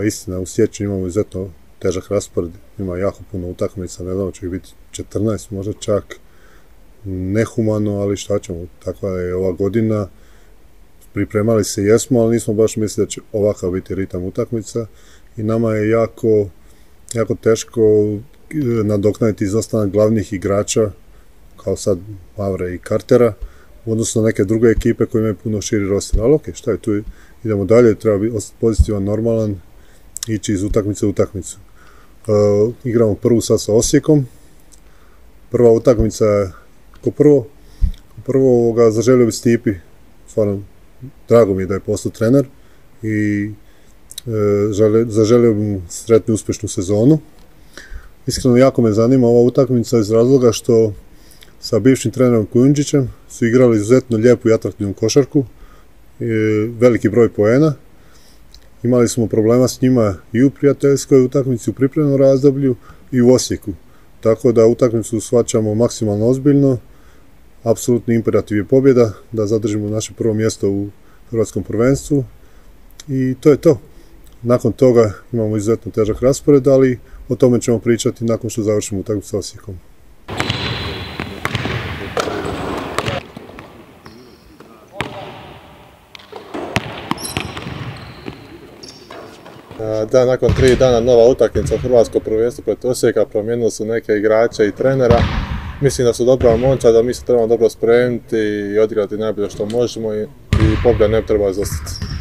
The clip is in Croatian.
Istina, u siječnju imamo izuzetno težak raspored, ima jako puno utakmica, ne znam, će biti 14, možda čak nehumano, ali šta ćemo, takva je ova godina. Pripremali se jesmo, ali nismo baš mislili da će ovakav biti ritam utakmica i nama je jako teško nadoknaditi izostanak glavnih igrača, kao sad Mavre i Cartera, u odnosu na neke druge ekipe koje imaju puno širi roster. Ali ok, šta je tu, idemo dalje, treba biti pozitivan, normalan, ići iz utakmice u utakmicu. Igramo prvu sad sa Osijekom. Prva utakmica je prvo zaželio bi Stipi, stvarno drago mi je da je postao trener i zaželio bi mu sretnu uspješnu sezonu. Iskreno jako me zanima ova utakmica iz razloga što sa bivšim trenerom Kujundžićem su igrali izuzetno lijepu i atraktivnu košarku, veliki broj poena. Imali smo problema s njima i u prijateljskoj utakmici, u pripremnom razdoblju i u Osijeku. Tako da utakmicu shvaćamo maksimalno ozbiljno. Apsolutni imperativ je pobjeda, da zadržimo naše prvo mjesto u hrvatskom prvenstvu. I to je to. Nakon toga imamo izuzetno težak raspored, ali o tome ćemo pričati nakon što završimo utakmicu sa Osijekom. Da, nakon 3 dana nova utakmica hrvatsko prvenstvo protiv Osijeka, promijenili su neke igrače i trenera. Mislim da su dobra momčad, da mi se trebamo dobro spremiti i odigrati najbolje što možemo i pobjeda ne treba izostati.